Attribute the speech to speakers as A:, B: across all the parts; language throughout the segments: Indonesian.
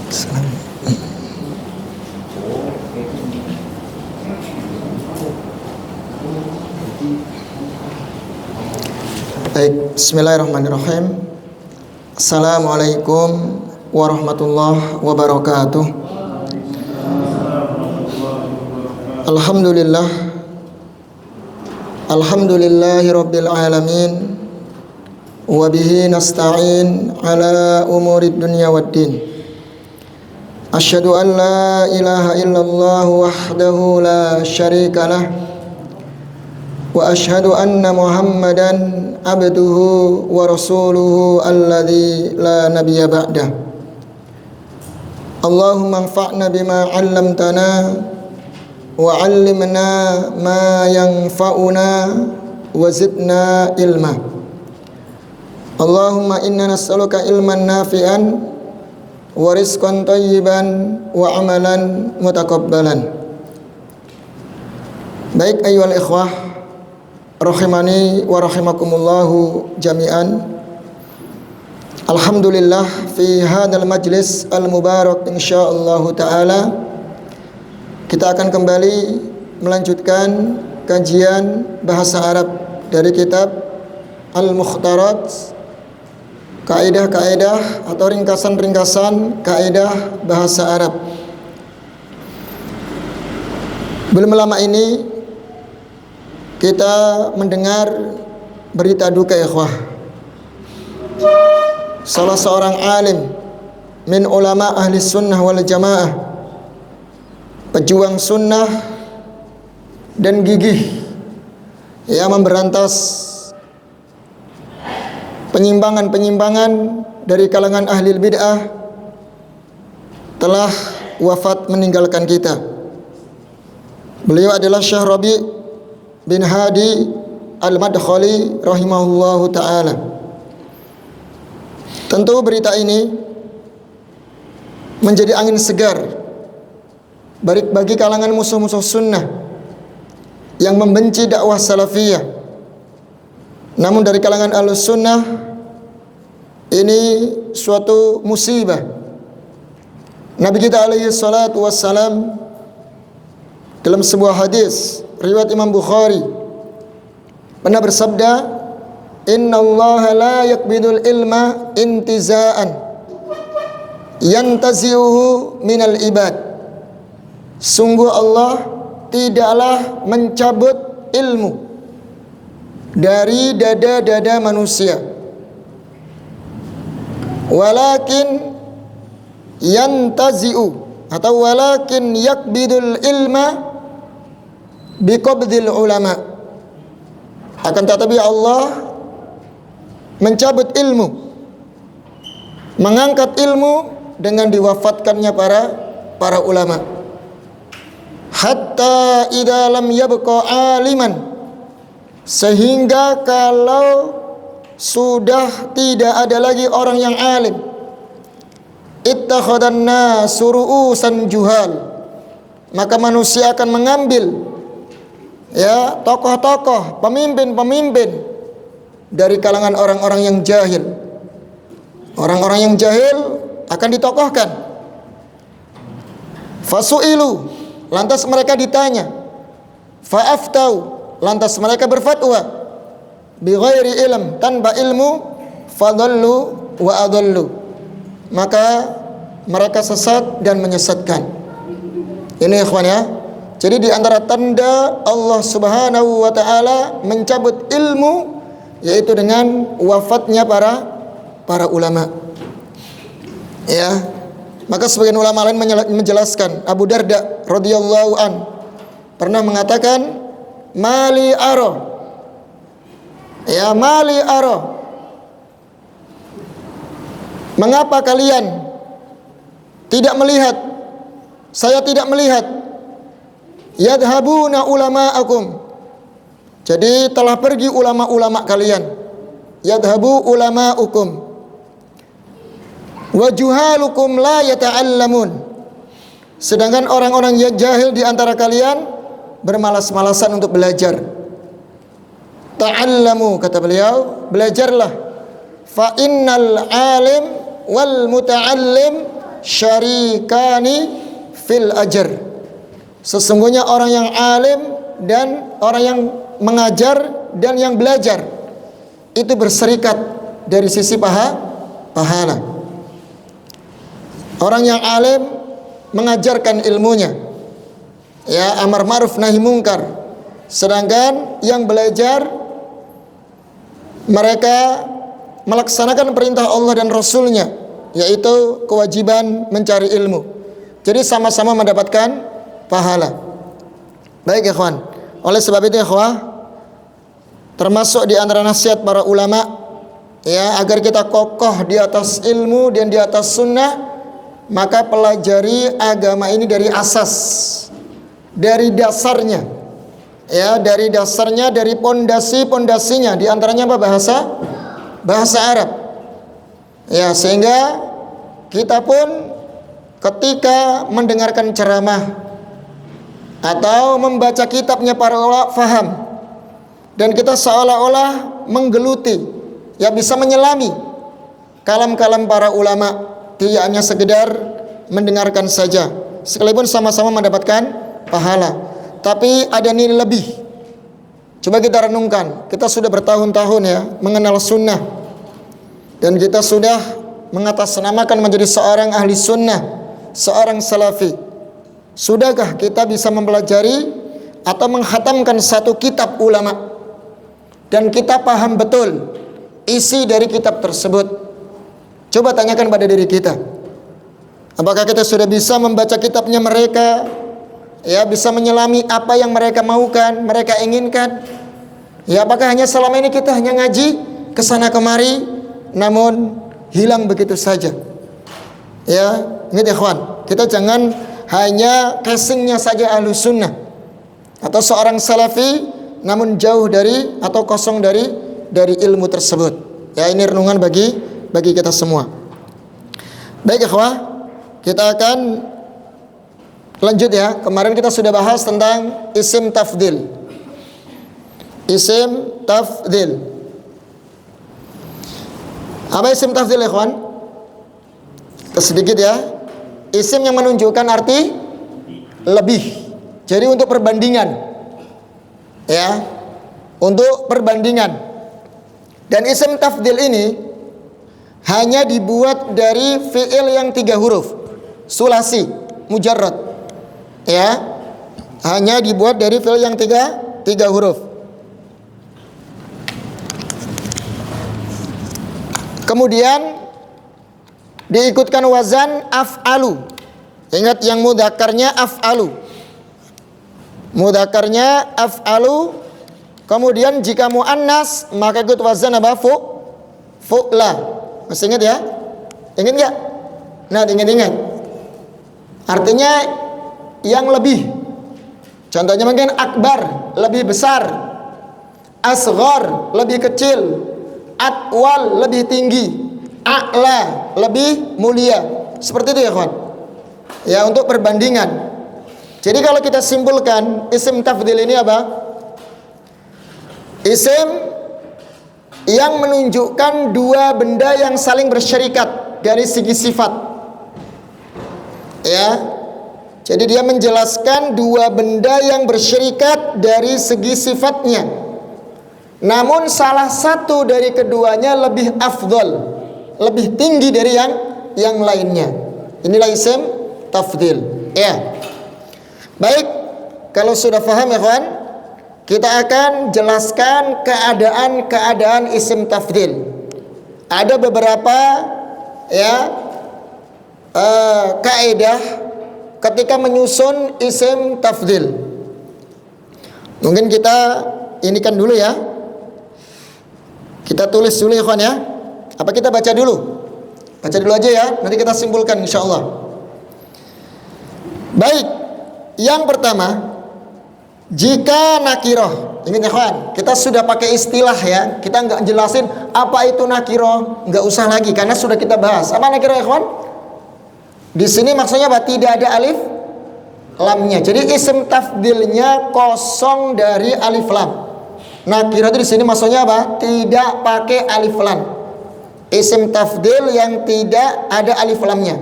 A: Baik, bismillahirrahmanirrahim. Assalamualaikum warahmatullahi wabarakatuh. Alhamdulillah. Alhamdulillahi rabbil alamin. Wa bihi nasta'in ala umurid dunya waddin. Asyhadu an la ilaha illallah wahdahu la syarika lah. Wa asyhadu anna Muhammadan abduhu wa rasuluhu alladzi la nabiyya ba'dah. Allahumma anfa'na bima 'allamtana wa 'allimna ma yanfa'una wa zidna ilma. Allahumma inna nas'aluka ilman nafi'an wa rizqan thayyiban wa amalan mutakabbalan. Baik ayyuhal ikhwah, rahimani wa rahimakumullahu jami'an. Alhamdulillah fi hadzal majlis al-mubarak insyaallah taala kita akan kembali melanjutkan kajian bahasa Arab dari kitab Al-Mukhtarat, kaidah-kaidah atau ringkasan-ringkasan kaidah bahasa Arab. Belum lama ini kita mendengar berita duka ikhwah. Salah seorang alim min ulama ahli sunnah wal jamaah, pejuang sunnah dan gigih yang memberantas penyimpangan-penyimpangan dari kalangan ahli bid'ah, telah wafat meninggalkan kita. Beliau adalah Syekh Rabi' bin Hadi Al-Madkhali rahimahullahu ta'ala. Tentu berita ini menjadi angin segar bagi kalangan musuh-musuh sunnah yang membenci dakwah salafiyah. Namun dari kalangan ahlus sunnah ini suatu musibah. Nabi kita alaihi salatu wassalam dalam sebuah hadis riwayat Imam Bukhari pernah bersabda, innallaha la yaqbidul ilma intiza'an yantazi'uhu minal ibad. Sungguh Allah tidaklah mencabut ilmu dari dada-dada manusia, walakin yantazi'u atau walakin yakbidul ilma biqabdil ulama. Akan tetapi Allah mencabut ilmu, mengangkat ilmu dengan diwafatkannya para ulama. Hatta idza lam yabqa aliman, sehingga kalau sudah tidak ada lagi orang yang alim, ittakhadhan nasu ru'usan juhal, maka manusia akan mengambil tokoh-tokoh, pemimpin-pemimpin dari kalangan orang-orang yang jahil. Orang-orang yang jahil akan ditokohkan. Fasu'ilu, lantas mereka ditanya. Fa'aftau, lantas mereka berfatwa. Bighairi ilm, tanpa ilmu. Fadallu wa adallu, maka mereka sesat dan menyesatkan. Ini ikhwan ya. Jadi di antara tanda Allah Subhanahu wa taala mencabut ilmu yaitu dengan wafatnya para ulama. Ya. Maka sebagian ulama lain menjelaskan, Abu Darda radhiyallahu an pernah mengatakan, mali aro. Ya, mali aro. Mengapa kalian tidak melihat? Saya tidak melihat. Yadhabuna ulama'akum. Jadi telah pergi ulama-ulama kalian. Yadhabu ulama'ukum. Wa juhalukum la yata'allamun. Sedangkan orang-orang yang jahil di antara kalian bermalas-malasan untuk belajar. Ta'allamu, kata beliau, belajarlah. Fa innal alim wal muta'allim syarikani fil ajr. Sesungguhnya orang yang alim dan orang yang mengajar dan yang belajar itu berserikat dari sisi pahala. Orang yang alim mengajarkan ilmunya, ya, amar ma'ruf nahi mungkar. Sedangkan yang belajar mereka melaksanakan perintah Allah dan Rasulnya, yaitu kewajiban mencari ilmu. Jadi sama-sama mendapatkan pahala. Baik ikhwan, oleh sebab itu ikhwah, termasuk di antara nasihat para ulama, ya, agar kita kokoh di atas ilmu dan di atas sunnah, maka pelajari agama ini dari asas, dari dasarnya, ya, dari dasarnya, dari pondasi-pondasinya. Di antaranya apa? Bahasa Arab, ya, sehingga kita pun ketika mendengarkan ceramah atau membaca kitabnya para ulama faham, dan kita seolah-olah menggeluti, ya, bisa menyelami kalam-kalam para ulama, tidak hanya sekedar mendengarkan saja, sekalipun sama-sama mendapatkan pahala, tapi ada nilai lebih. Coba kita renungkan, kita sudah bertahun-tahun, ya, mengenal sunnah, dan kita sudah mengatasnamakan menjadi seorang ahli sunnah, seorang salafi. Sudahkah kita bisa mempelajari atau menghatamkan satu kitab ulama dan kita paham betul isi dari kitab tersebut? Coba tanyakan pada diri kita, apakah kita sudah bisa membaca kitabnya mereka, ya, bisa menyelami apa yang mereka maukan, mereka inginkan? Ya, apakah hanya selama ini kita hanya ngaji kesana kemari, namun hilang begitu saja? Ya, ingat ikhwan, kita jangan hanya casingnya saja ahlu sunnah atau seorang salafi, namun jauh dari atau kosong dari ilmu tersebut. Ya, ini renungan bagi kita semua. Baik ikhwah, kita akan lanjut, ya. Kemarin kita sudah bahas tentang isim tafdil. Isim tafdil. Apa isim tafdil ikhwan? Sedikit, ya. Isim yang menunjukkan arti lebih. Jadi untuk perbandingan, ya, untuk perbandingan. Dan isim tafdil ini hanya dibuat dari fi'il yang 3 huruf, sulasi, mujarrad, ya, hanya dibuat dari fi'il yang tiga huruf. Kemudian diikutkan wazan af'alu. Ingat, yang mudzakarnya af'alu. Mudzakarnya af'alu. Kemudian jika muannas maka ikut wazan apa? Fu'la. Masih ingat, ya? Ingat enggak? Nah, ingat. Artinya yang lebih. Contohnya mungkin akbar, lebih besar. Asghar, lebih kecil. Atwal, lebih tinggi. A'la, lebih mulia. Seperti itu, ya kawan. Ya, untuk perbandingan. Jadi kalau kita simpulkan, isim tafdil ini apa? Isim yang menunjukkan dua benda yang saling bersyarikat dari segi sifat. Ya. Jadi dia menjelaskan dua benda yang bersyarikat dari segi sifatnya. Namun salah satu dari keduanya lebih afdol, lebih tinggi dari yang lainnya. Inilah isim tafdil. Ya. Baik, kalau sudah paham ya kawan, kita akan jelaskan keadaan isim tafdil. Ada beberapa kaidah ketika menyusun isim tafdil. Mungkin kita inikan dulu, ya. Kita tulis dulu ya kawan, ya. Apa kita baca dulu? Baca dulu aja, ya. Nanti kita simpulkan insyaallah. Baik, yang pertama, jika nakiroh, ingat ya kawan, kita sudah pakai istilah, ya. Kita nggak jelasin apa itu nakiroh, nggak usah lagi karena sudah kita bahas. Apa nakiroh ya kawan? Di sini maksudnya apa? Tidak ada alif lamnya. Jadi isim tafdilnya kosong dari alif lam. Nakirah itu di sini maksudnya apa? Tidak pakai alif lam. Isim tafdil yang tidak ada alif lamnya.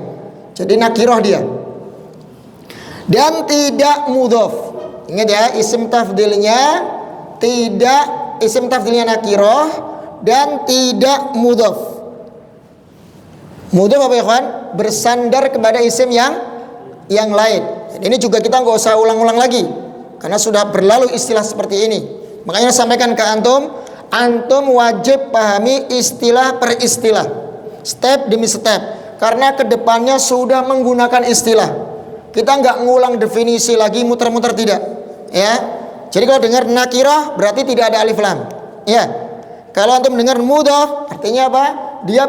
A: Jadi nakiroh dia. Dan tidak mudhof. Ingat ya, isim tafdilnya nakiroh dan tidak mudhof. Mudhof apa ya kawan? Bersandar kepada isim yang lain. Ini juga kita nggak usah ulang-ulang lagi, karena sudah berlalu istilah seperti ini. Makanya sampaikan ke antum wajib pahami istilah per istilah, step demi step, karena kedepannya sudah menggunakan istilah. Kita nggak ngulang definisi lagi, muter-muter, tidak, ya. Jadi kalau dengar nakirah berarti tidak ada alif lam, ya. Kalau antum dengar mudhof, artinya apa? Dia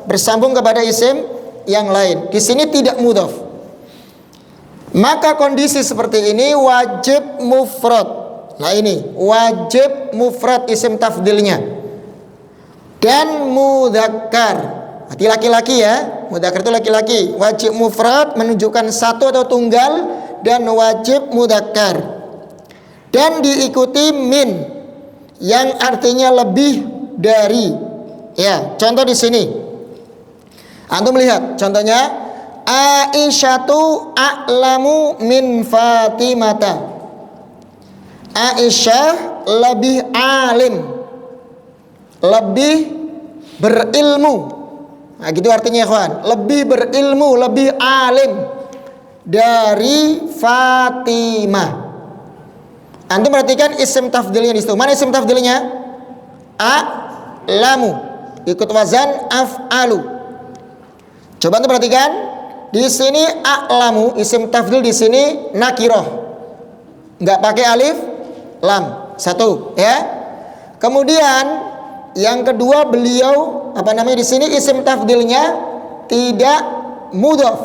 A: bersambung kepada isim yang lain. Di sini tidak mudhof. Maka kondisi seperti ini wajib mufrad. Nah ini wajib mufrad isim tafdilnya. Dan mudzakkar, berarti laki-laki ya. Mudzakkar itu laki-laki. Wajib mufrad menunjukkan satu atau tunggal, dan wajib mudzakkar. Dan diikuti min yang artinya lebih dari. Ya, contoh di sini. Antum lihat contohnya, Aisyatu a'lamu min Fatimata. Aisyah lebih alim, lebih berilmu. Nah gitu artinya kawan, lebih berilmu, lebih alim dari Fatimah. Antum perhatikan isim tafdilnya di situ. Mana isim tafdilnya? A'lamu, ikut wazan af'alu. Coba antum perhatikan. Di sini a'lamu, isim tafdil di sini nakiroh, nggak pakai alif lam, satu, ya. Kemudian yang kedua, beliau di sini isim tafdilnya tidak mudhof,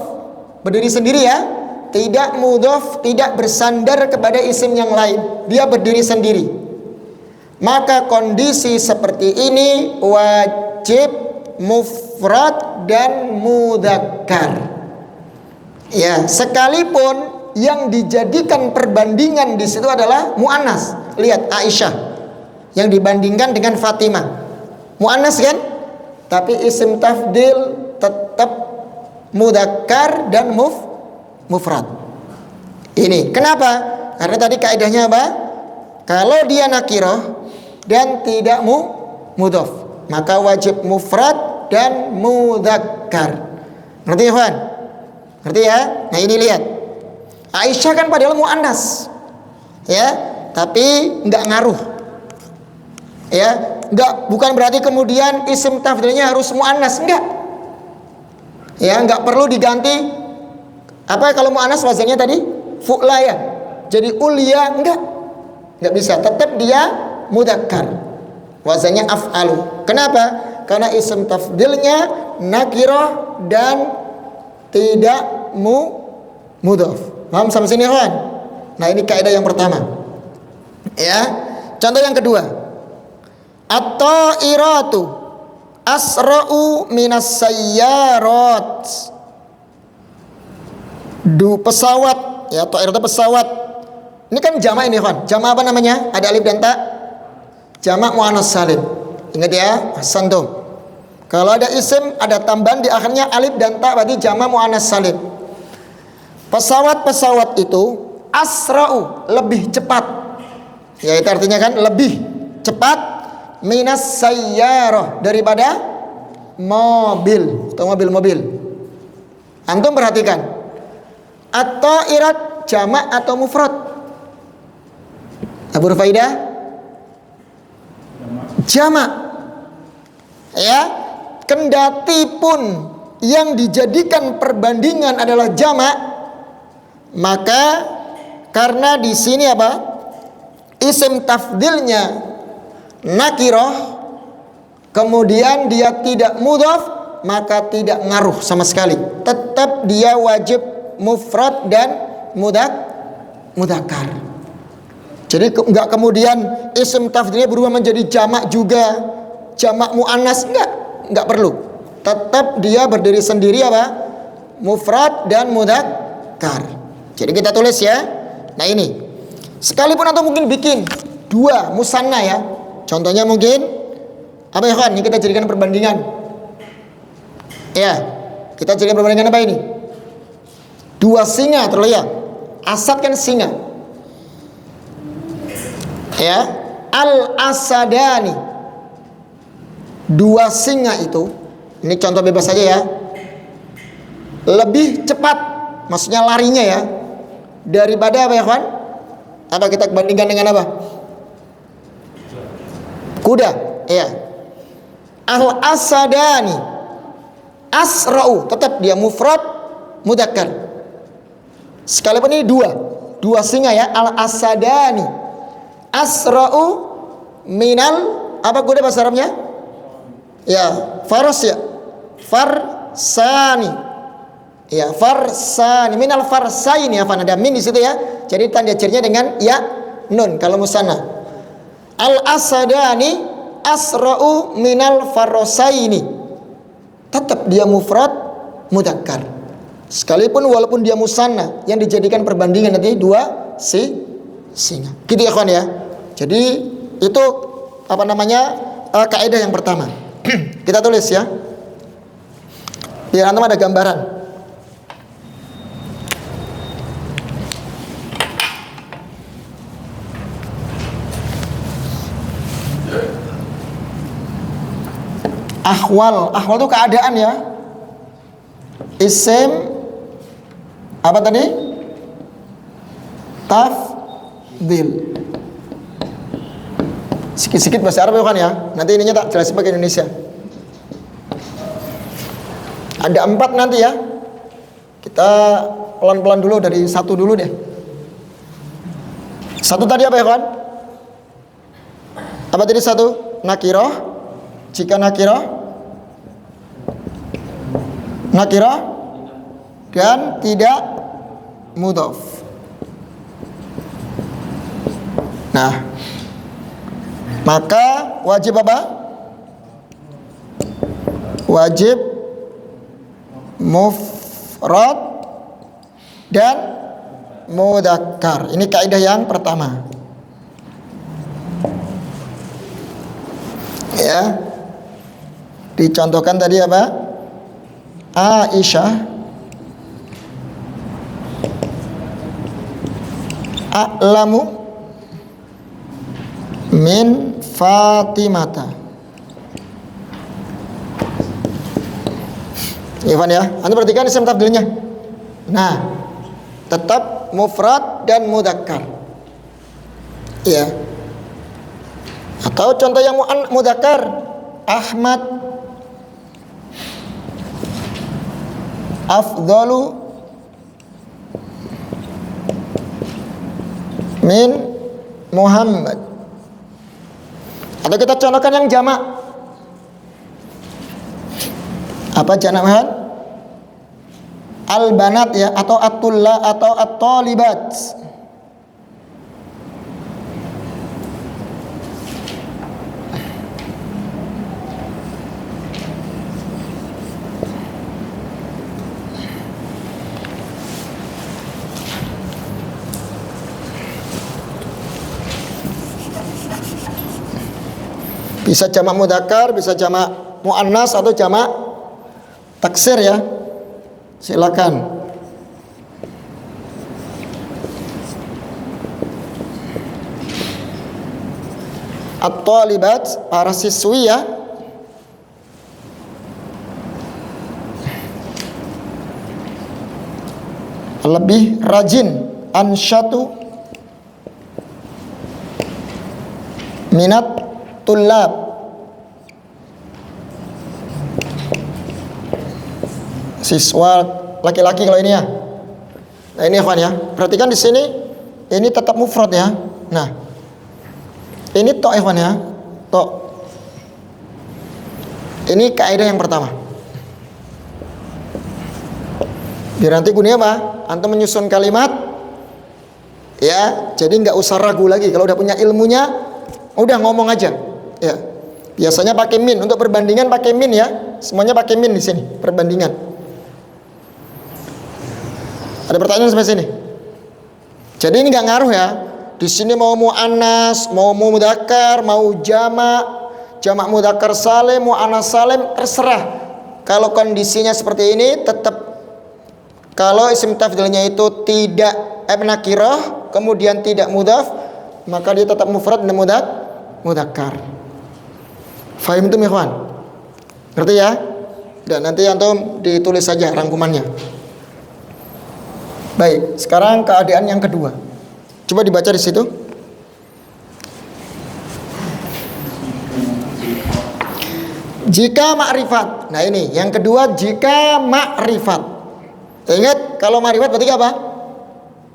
A: berdiri sendiri ya, tidak mudhof, tidak bersandar kepada isim yang lain, dia berdiri sendiri. Maka kondisi seperti ini wajib mufrad dan mudzakkar. Ya, sekalipun yang dijadikan perbandingan di situ adalah muannas. Lihat Aisyah yang dibandingkan dengan Fatimah, muannas kan? Tapi isim tafdil tetap mudzakkar dan mufrad. Ini kenapa? Karena tadi kaidahnya apa? Kalau dia nakirah dan tidak mudhof, maka wajib mufrad dan mudzakkar. Ngerti ya, Ikhwan? Ngerti ya? Nah ini lihat, Aisyah kan padahal muannas, ya, tapi nggak ngaruh, ya, bukan berarti kemudian isim tafdilnya harus muannas, enggak, ya, nggak perlu diganti. Apa kalau muannas wazannya tadi fu'la ya, jadi ulya, nggak bisa, tetap dia mudzakkar, wazannya af'alu. Kenapa? Karena isim tafdilnya nakirah dan tidak mudhof. Paham sampai sini kawan? Nah ini kaidah yang pertama. Ya. Contoh yang kedua. At-ta'iratu asra'u minas sayyarat. Pesawat, ya, ta'iratu pesawat. Ini kan jamak ini kawan. Jamak apa namanya? Ada alif dan ta. Jamak muannas salim. Ingat ya, santum. Kalau ada isim, ada tambahan di akhirnya alif dan ta, berarti jamak muannas salim. Pesawat-pesawat itu asra'u, lebih cepat. Ya itu artinya kan lebih cepat minas sayyarah, daripada mobil atau mobil-mobil. Antum perhatikan. At-ta'irat jamak atau mufrad? Abu Rufaidah? Jamak. Ya. Kendati pun yang dijadikan perbandingan adalah jamak, maka karena di sini apa? Isim tafdilnya nakirah, kemudian dia tidak mudhof, maka tidak ngaruh sama sekali. Tetap dia wajib mufrad dan mudzakkar. Jadi enggak kemudian isim tafdilnya berubah menjadi jamak juga, jamak muannas, enggak perlu. Tetap dia berdiri sendiri apa? Mufrad dan mudzakkar. Jadi kita tulis ya. Nah ini, sekalipun atau mungkin bikin dua musanna ya. Contohnya mungkin apa ya kan? Ini kita jadikan perbandingan. Ya, kita jadikan perbandingan apa ini? Dua singa terlihat. Asad kan singa. Ya, al-asadani. Dua singa itu, ini contoh bebas saja ya. Lebih cepat, maksudnya larinya ya, daripada apa ya kawan? Apa kita bandingkan dengan apa? Kuda, ya. Al-asadani. Asra'u, tetap dia mufrad mudzakkar. Sekalipun ini dua singa ya, al-asadani. Asra'u minal, apa kuda bahasa Arabnya? Ya, faros ya. Farsani. Ya, farsani. Minal farsaini ya, ada min di situ ya. Jadi tanda cirinya dengan ya nun kalau musanna. Al-asadani asra'u minal farosaini. Tetap dia mufrad mudzakkar. Sekalipun walaupun dia musanna yang dijadikan perbandingan nanti dua singa. Gitu ya kawan ya. Jadi itu apa namanya? Kaidah yang pertama. Kita tulis ya. Biar antum ada gambaran. Ahwal itu keadaan ya. Isim apa tadi? Tafdhil. Sikit-sikit bahasa Arab kan ya. Nanti ininya tak jelasin pakai Indonesia. Ada 4 nanti ya. Kita pelan-pelan dulu dari 1 dulu deh. 1 tadi apa ya kawan? Apa tadi 1? Nakirah. Jika nakirah dan tidak mudhaf. Nah, maka wajib apa? Wajib mufrad dan mudzakkar. Ini kaidah yang pertama. Ya. Dicontohkan tadi apa? Aisyah a'lamu min Fatimata. Ivan ya, Anda perhatikan isim tafdilnya. Nah, tetap mufrad dan mudzakkar. Iya. Atau contoh yang mudzakkar, Ahmad afdalu min Muhammad. Atau kita contohkan yang jamak. Apa jamak? Al-banat ya, atau at-tulla atau at-talibat. Bisa jamak mudzakkar, bisa jamak muannas atau jamak taksir ya. Silakan. At-talibat, para siswi ya. Lebih rajin, ansyatu minat tulab. Siswa laki-laki kalau ini ya. Nah ini ikhwan ya. Perhatikan di sini ini tetap mufrad ya. Nah. Ini to ikhwan ya. To. Ini kaidah yang pertama. Biar nanti gunanya apa? Antum menyusun kalimat ya, jadi nggak usah ragu lagi. Kalau udah punya ilmunya, udah ngomong aja. Ya, biasanya pakai min untuk perbandingan, pakai min ya. Semuanya pakai min di sini perbandingan. Ada pertanyaan sampai sini? Jadi ini nggak ngaruh ya. Di sini mau muannas, mau mudzakkar, mau jamak mudzakkar salim, muannas salim, terserah. Kalau kondisinya seperti ini, tetap Kalau isim tafdilnya itu tidak nakirah, kemudian tidak mudhaf, maka dia tetap mufrad dan mudzakkar. Fahim itu, ikhwan? Ngerti ya? Dan nanti antum ditulis saja rangkumannya. Baik, sekarang keadaan yang kedua. Coba dibaca di situ. Jika ma'rifat. Nah ini yang kedua, jika ma'rifat. Ingat kalau ma'rifat berarti apa?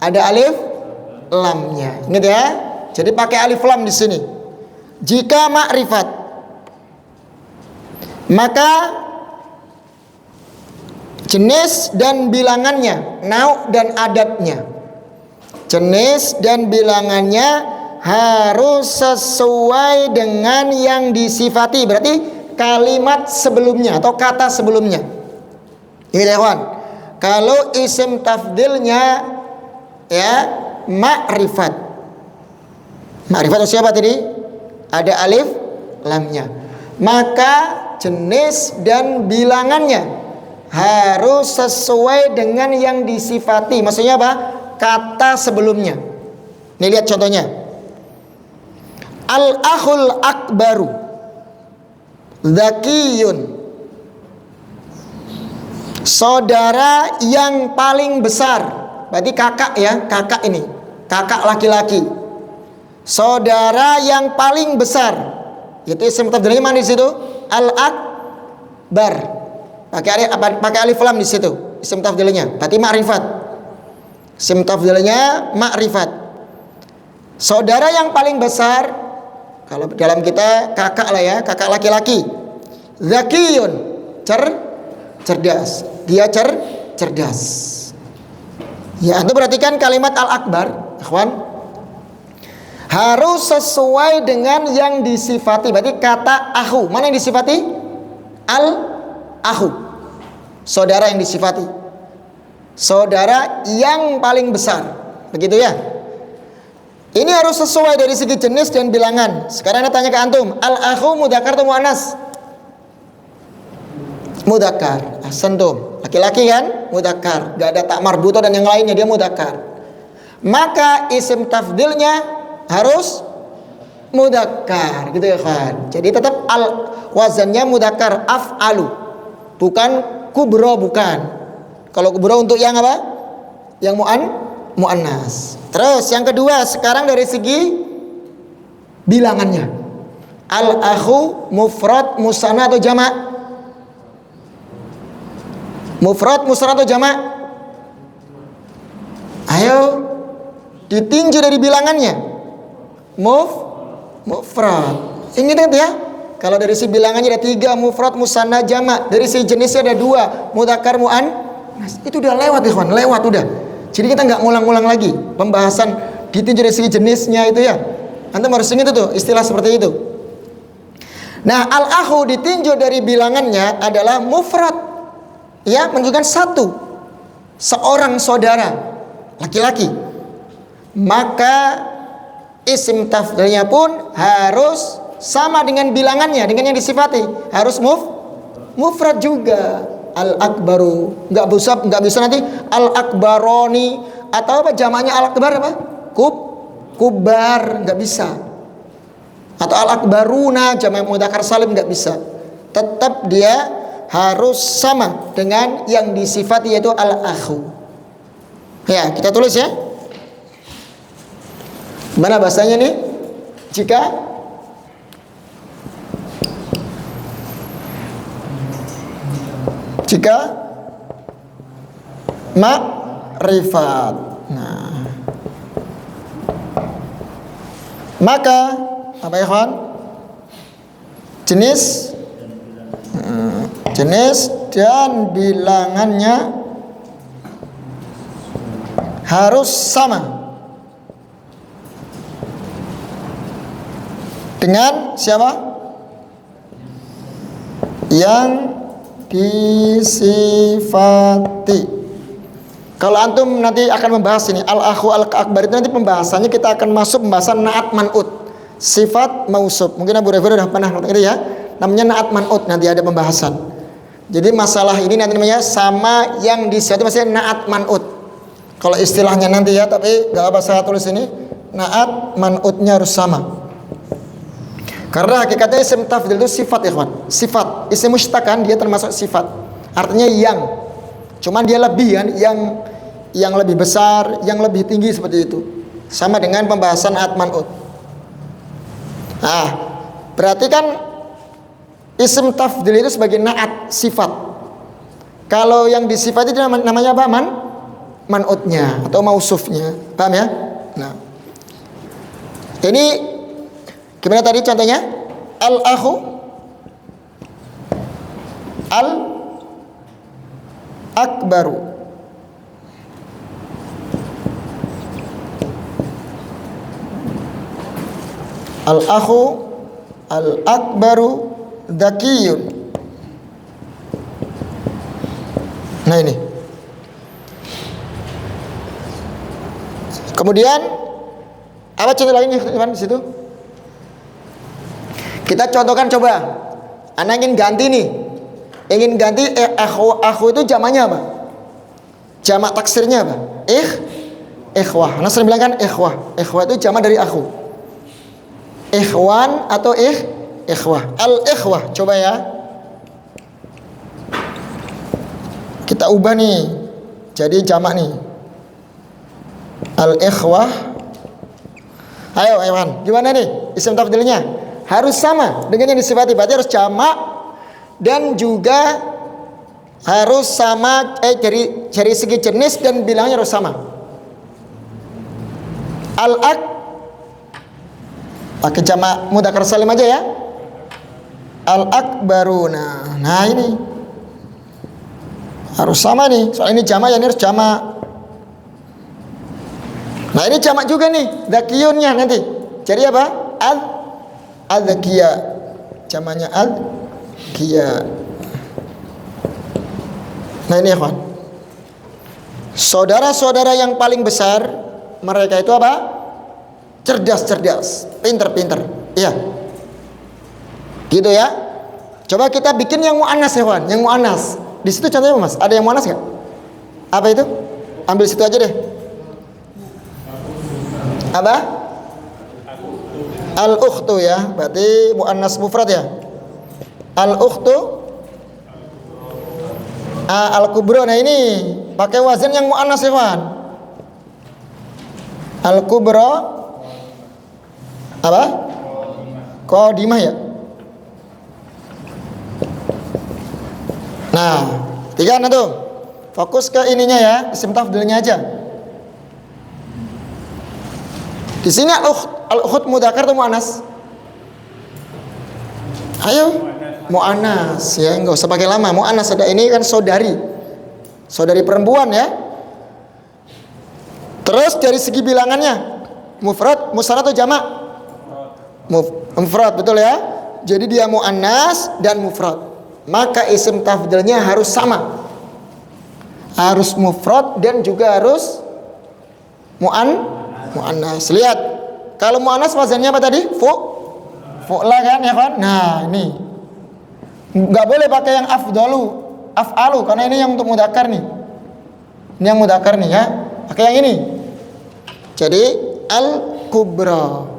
A: Ada alif lamnya. Ingat ya. Jadi pakai alif lam di sini. Jika ma'rifat, maka jenis dan bilangannya, nau' dan adatnya. Jenis dan bilangannya harus sesuai dengan yang disifati. Berarti kalimat sebelumnya atau kata sebelumnya. Ini ya kawan. Kalau isim tafdilnya ya ma'rifat. Ma'rifat itu siapa tadi? Ada alif lamnya. Maka jenis dan bilangannya harus sesuai dengan yang disifati. Maksudnya apa? Kata sebelumnya. Nih lihat contohnya. Al-akhul akbaru zakiyun, saudara yang paling besar. Berarti kakak ya, kakak ini, kakak laki-laki. Saudara yang paling besar. Itu isim tafdilnya mana di situ? Al-akbar. Pakai alif lam di situ. Isim tafdilnya. Berarti ma'rifat. Isim tafdilnya ma'rifat. Saudara yang paling besar. Kalau dalam kita kakak lah ya, kakak laki-laki. Zakiyun, cerdas. Dia cerdas. Ya, itu perhatikan kalimat al-akbar, ikhwan. Harus sesuai dengan yang disifati. Berarti kata ahu. Mana yang disifati? Al-ahu. Saudara yang disifati. Saudara yang paling besar. Begitu ya? Ini harus sesuai dari segi jenis dan bilangan. Sekarang saya tanya ke antum, al-akhu mudzakkar atau muannas? Mudzakkar. Ahsantum. Laki-laki kan? Mudzakkar. Gak ada tak marbuto dan yang lainnya, dia mudzakkar. Maka isim tafdilnya harus mudzakkar, gitu ya kan? Jadi tetap wazannya mudzakkar, af'alu. Bukan kubro, bukan. Kalau kubro untuk yang apa? Yang muannas. Terus yang kedua, sekarang dari segi bilangannya. Al-akhu mufrad, musanna atau jamak? Mufrad, musanna atau jamak? Ayo, ditinjau dari bilangannya. Mufrad. Ingat ya? Kalau dari si bilangannya ada 3, mufrad, musanna, jamak. Dari si jenisnya ada 2, mudzakkar, muannas. Itu udah lewat ya kawan, lewat udah. Jadi kita nggak ngulang-ngulang lagi pembahasan ditinjau dari segi jenisnya itu ya. Antum harus ingat itu istilah seperti itu. Nah, al-akhu ditinjau dari bilangannya adalah mufrad, ya, menunjukkan satu, seorang saudara laki-laki. Maka isim tafdilnya pun harus sama dengan bilangannya, dengan yang disifati, harus mufrad juga. Al-akbaru, nggak bisa nanti al-akbaroni atau apa jamaknya al-akbar apa? Kubar, nggak bisa. Atau al-akbaruna jamak mudzakkar salim, nggak bisa. Tetap dia harus sama dengan yang disifati yaitu al-akhu. Ya, kita tulis ya. Mana bahasanya nih? Jika ma'rifat. Nah, maka apa ya kawan? Jenis dan bilangannya harus sama dengan siapa? Yang disifati. Kalau antum nanti akan membahas ini al-akhu al-akbar itu, nanti pembahasannya kita akan masuk pembahasan na'at man'ut, sifat mausuf. Mungkin Abu Refir udah pernah nonton itu ya, namanya na'at man'ut, nanti ada pembahasan. Jadi masalah ini nanti namanya sama yang disifati maksudnya naat man'ut. Kalau istilahnya nanti ya, tapi gak apa saya tulis ini, naat man'utnya harus sama. Karena hakikatnya isim tafdil itu sifat ya kawan. Sifat, isim mushtaq kan dia termasuk sifat. Artinya yang. Cuman dia lebih kan, yang lebih besar, yang lebih tinggi seperti itu. Sama dengan pembahasan naat man'ut. Nah, berarti kan isim tafdil itu sebagai naat sifat. Kalau yang disifati itu namanya apa? Man'utnya atau mausufnya. Paham ya? Nah, ini gimana tadi contohnya? Al-akhu, al-akbaru. Al-akhu al-akbaru dzakiyun. Nah ini. Kemudian apa contoh lainnya di situ? Kita contohkan coba. Anak ingin ganti nih. Ingin ganti akhu itu jamaknya apa? Jamak taksirnya apa? Ikhwah. Anak sering bilang kan ikhwah. Ikhwah itu jamak dari akhu. Ikhwan atau ikhwah. Al-ikhwah coba ya. Kita ubah nih. Jadi jamak nih. Al-ikhwah. Ayo Iwan, gimana nih isim tafdilnya? Harus sama dengan yang disifati, berarti harus jamak dan juga harus sama dari segi jenis dan bilangnya harus sama. Al-ak pakai jamak mudzakkar salim aja ya. Al-akbaruna. Nah ini harus sama nih, soal ini jamak, ya ini harus jamak. Nah ini jamak juga nih, dzakiyunnya nanti. Jadi apa? Al-Zakiya, jamaknya Al-Kiya. Nah ini ya kawan, saudara-saudara yang paling besar mereka itu apa? Cerdas, pinter. Iya, gitu ya. Coba kita bikin yang mu'annas ya kawan, yang mu'annas. Di situ contohnya mas, ada yang mu'annas nggak? Apa itu? Ambil situ aja deh. Apa? Al-ukhtu ya, berarti muannas mufrad ya. Al-ukhtu al-kubra. Nah ini pakai wazan yang muannas ya kawan. Al-kubra apa? Qadimah ya. Nah, tiga tuh. Fokus ke ininya ya, isim tafdilnya aja. Di sini al-ukhut mudzakkar atau muannas? Ayo, muannas ya, enggak usah pakai lama. Muannas ada, ini kan saudari perempuan ya. Terus dari segi bilangannya, mufrad, musanna atau jamak? Mufrad, betul ya. Jadi dia muannas dan mufrad. Maka isim tafdilnya harus sama. Harus mufrad dan juga harus muannas. Lihat, kalau muannas wazannya apa tadi? Fu'la kan ya kan? Nah ini nggak boleh pakai yang af'alu karena ini yang untuk mudzakkar nih. Ini yang mudzakkar nih ya. Pakai yang ini. Jadi al-kubra.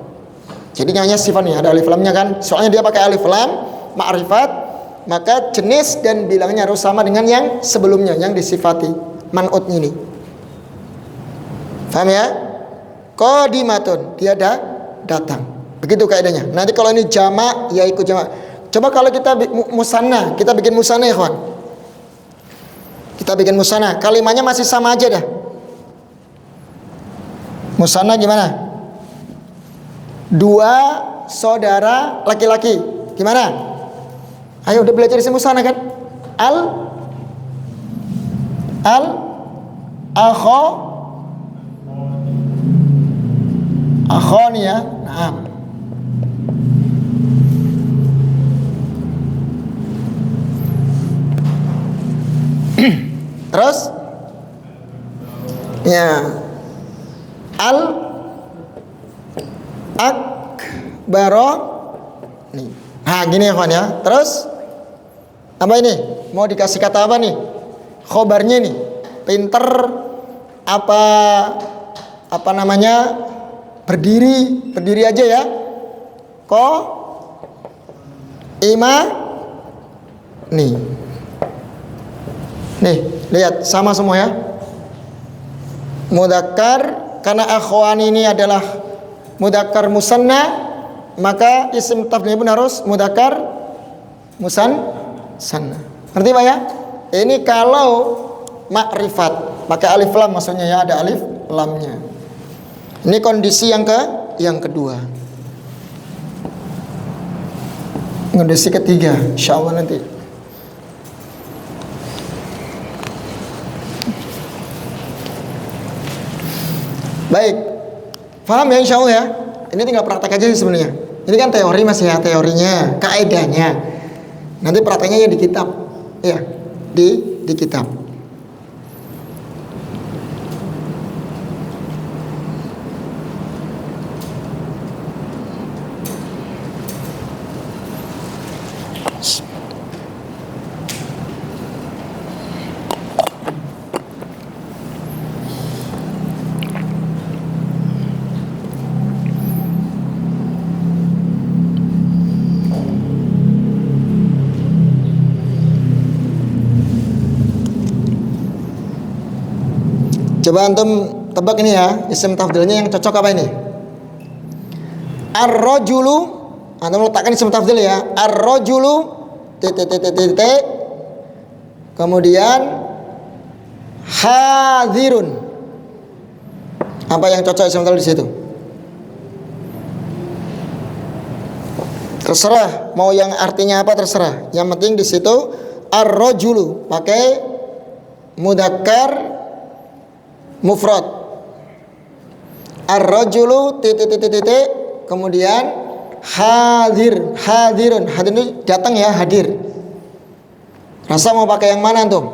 A: Jadi namanya sifat nih, ada alif lamnya kan? Soalnya dia pakai alif lam ma'rifat, maka jenis dan bilangnya harus sama dengan yang sebelumnya yang disifati man'ut ini. Paham ya? Qadimatun, dia datang. Begitu kaidahnya. Nanti kalau ini jamak, ya ikut jamak. Coba kalau kita musanna, kita bikin musanna ya kawan. Kita bikin musanna, kalimatnya masih sama aja dah. Musanna gimana? Dua saudara laki-laki. Gimana? Ayo udah belajar isim musanna kan? Akhoni ya. Nah. Terus ya akbaro nih. Nah gini ya kawan ya. Terus apa ini? mau dikasih kata apa nih? Khobarnya nih. Pinter apa namanya? Berdiri aja ya. Nih. Nih, lihat sama semua ya. Mudzakkar, karena akhwani ini adalah mudzakkar musanna, maka isim tafdilnya pun harus mudzakkar musanna. Ngerti Pak ya? Ini kalau makrifat pakai alif lam, maksudnya ya, ada alif lamnya. Ini kondisi yang kedua. Kondisi ketiga, insyaallah nanti. Baik, paham ya insyaallah ya. Ini tinggal praktek aja sih sebenarnya. Ini kan teori masih ya, teorinya, kaedahnya. Nanti prakteknya ya di kitab, ya di kitab. Coba antum tebak ini ya, isim tafdilnya yang cocok apa ini? Ar-rajulu, antum letakkan isim tafdil ya. Ar-rajulu titik. Kemudian hadirun. Apa yang cocok isim tafdil di situ? Terserah, mau yang artinya apa terserah. Yang penting di situ ar-rajulu pakai mudzakkar mufrad. Ar-rajulu titik. Kemudian hadirun. Hadir itu datang ya, hadir. Rasa mau pakai yang mana tuh?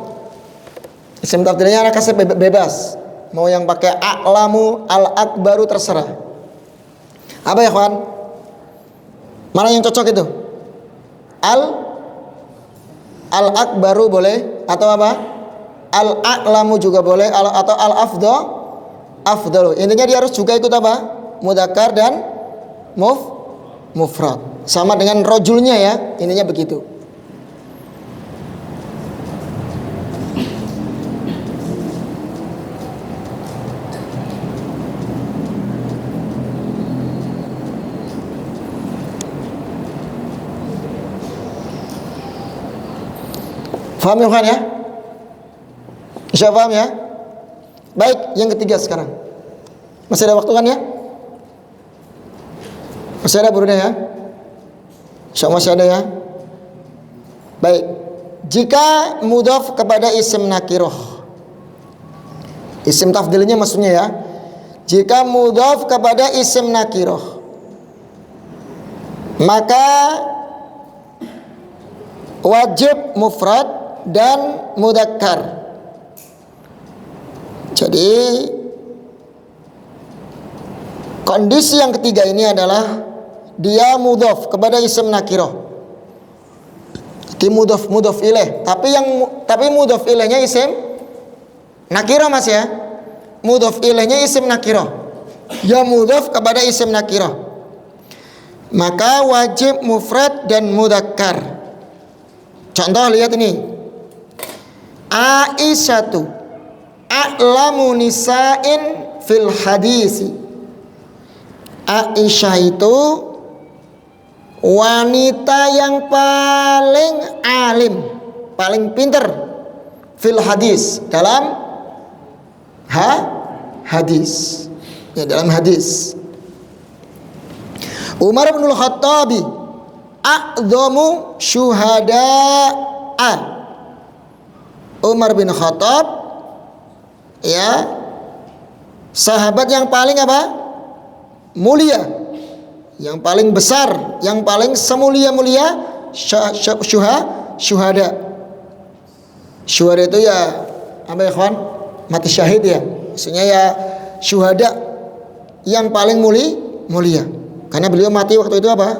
A: Isim tafdilnya kasih bebas. Mau yang pakai a'lamu, al-akbaru, terserah. Apa ya kawan? Mana yang cocok itu? Al-akbaru boleh atau apa? Al-a'lamu juga boleh, atau al-afdalu. Intinya dia harus juga ikut apa? Mudzakkar dan mufrad. Sama dengan rojulnya ya, intinya begitu. Paham ya kan ya? Insya Allah paham ya? Baik, yang ketiga sekarang. Masih ada waktu kan ya? Masih ada burunya ya? Insya Allah masih ada ya? Baik, jika mudhaf kepada isim nakiroh, isim tafdilnya maksudnya ya, jika mudhaf kepada isim nakiroh, maka wajib mufrad dan mudzakkar. Jadi kondisi yang ketiga ini adalah dia mudhaf kepada isim nakiroh. Jadi mudhaf ilaih, tapi mudhaf ilaihnya isim nakiroh Mas ya. Mudhaf ilaihnya isim nakiroh. Ya mudhaf kepada isim nakiroh. Maka wajib mufrad dan mudzakkar. Contoh lihat ini. Aisyatu a'lamu nisa'in fil hadisi. Aisyah itu wanita yang paling alim, paling pinter fil hadis, dalam hadis. Ya, dalam hadis. Umar bin Khattabi a'dhamu syuhada'a. Umar bin Khattab ya, sahabat yang paling apa? Mulia, yang paling besar, yang paling semulia-mulia syuhada. Syuhada itu ya apa ya kawan? Mati syahid ya. Maksudnya ya syuhada yang paling mulia. Karena beliau mati waktu itu apa?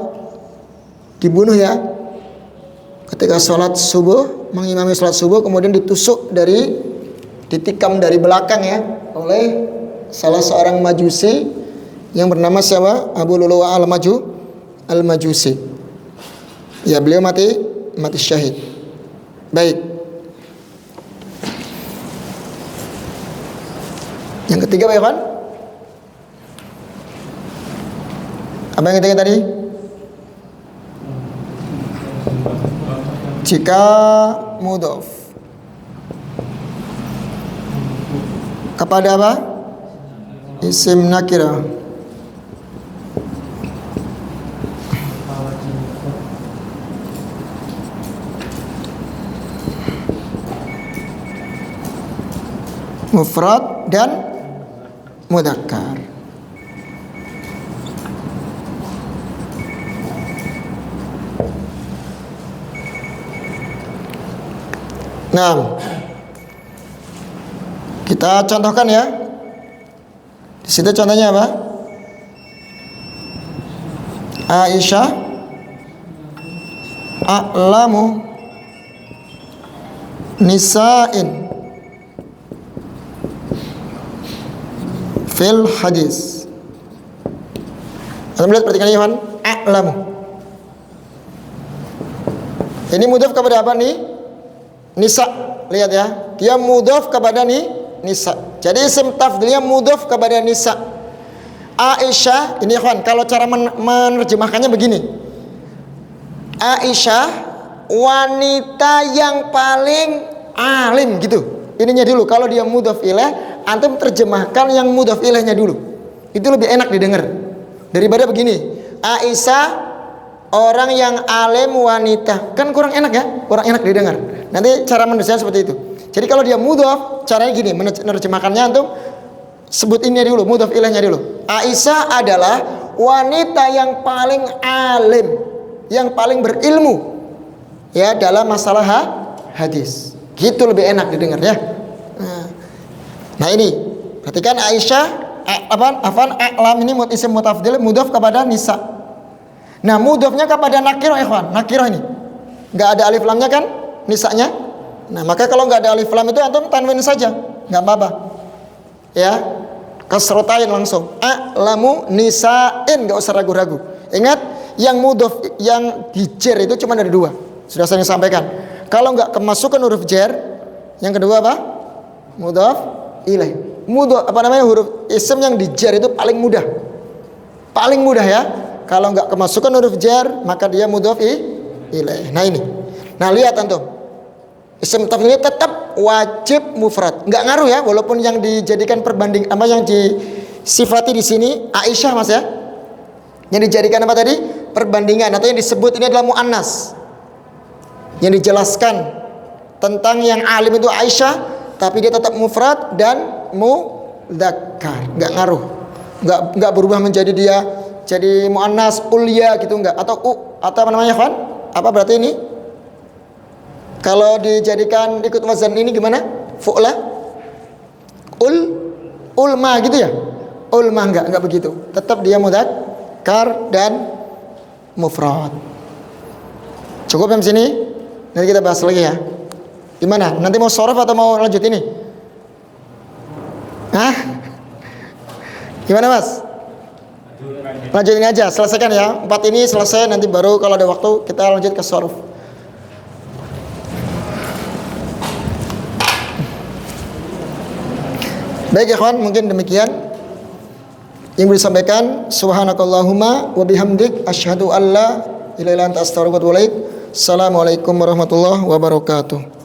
A: Dibunuh ya. Ketika sholat subuh, mengimami sholat subuh, kemudian ditikam dari belakang ya oleh salah seorang majusi yang bernama siapa? Abu Lulu'wa al-Majusi. Ya, beliau mati syahid. Baik. Yang ketiga Pak Ikhwan, apa yang ketiga tadi? Jika mudhof kepada apa? Isim nakirah. Mufrad dan mudzakkar. Nah, kita contohkan ya. Di situ contohnya apa? Aisyah a'lamu nisa'in fil hadis. Anda melihat, perhatikan Ikhwan, a'lamu. Ini mudhaf kepada apa nih? Nisa. Lihat ya, dia mudhaf kepada nisa. Jadi isim tafdilnya mudhaf kepada nisa. Aisyah, ini Ikhwan, kalau cara menerjemahkannya begini. Aisyah wanita yang paling alim gitu. Ininya dulu, kalau dia mudhaf ilaih, antum terjemahkan yang mudhaf ilaihnya dulu. Itu lebih enak didengar daripada begini. Aisyah orang yang alim wanita. Kan kurang enak ya, kurang enak didengar. Nanti cara menulisnya seperti itu. Jadi kalau dia mudhaf, caranya gini, menerjemahkannya antum sebut ini dulu, mudhaf ilaihnya dulu. Aisyah adalah wanita yang paling alim, yang paling berilmu ya dalam masalah hadis. Gitu lebih enak didengar ya. Nah ini, perhatikan Aisyah a'lam ini isim mutafdil mudhaf kepada nisa. Nah, mudhafnya kepada nakirah Ikhwan. Nakirah ini enggak ada alif lamnya kan nisanya. Nah, maka kalau enggak ada alif lam itu antum tanwin saja, enggak apa-apa. Ya, kasrotain langsung. A'lamu nisa'in, enggak usah ragu-ragu. Ingat, yang mudhaf yang dijer itu cuma ada dua. Sudah saya sampaikan. Kalau enggak kemasukan huruf jer, yang kedua apa? Mudhaf ilaih. Mudhaf huruf isim yang dijer itu paling mudah. Paling mudah ya. Kalau enggak kemasukan huruf jar, maka dia mudhaf ilaih. Nah ini. Nah lihat antum. Isim tafdil tetap wajib mufrad. Enggak ngaruh ya, walaupun yang dijadikan yang disifati di sini Aisyah Mas ya. Yang dijadikan apa tadi? Perbandingan atau yang disebut ini adalah muannas. Yang dijelaskan tentang yang alim itu Aisyah, tapi dia tetap mufrad dan mudzakkar. Enggak ngaruh. Enggak berubah menjadi dia jadi muannas ulya gitu enggak, atau apa namanya Ikhwan? Apa berarti ini? Kalau dijadikan ikut wazan ini gimana? Fu'la? Ulma gitu ya? Ulma enggak begitu. Tetap dia mudzakkar dan mufrad. Cukup yang sini? Nanti kita bahas lagi ya. Gimana? Nanti mau shorof atau mau lanjut ini? Hah? Gimana Mas? Lanjutin aja, selesaikan ya. 4 ini selesai, nanti baru kalau ada waktu kita lanjut ke shorof. Baik ya kawan, mungkin demikian yang bisa disampaikan. Subhanakallahumma wa bihamdik asyhadu an la ilaha illa anta astaghfiruka wa atubu ilaik. Assalamualaikum warahmatullahi wabarakatuh.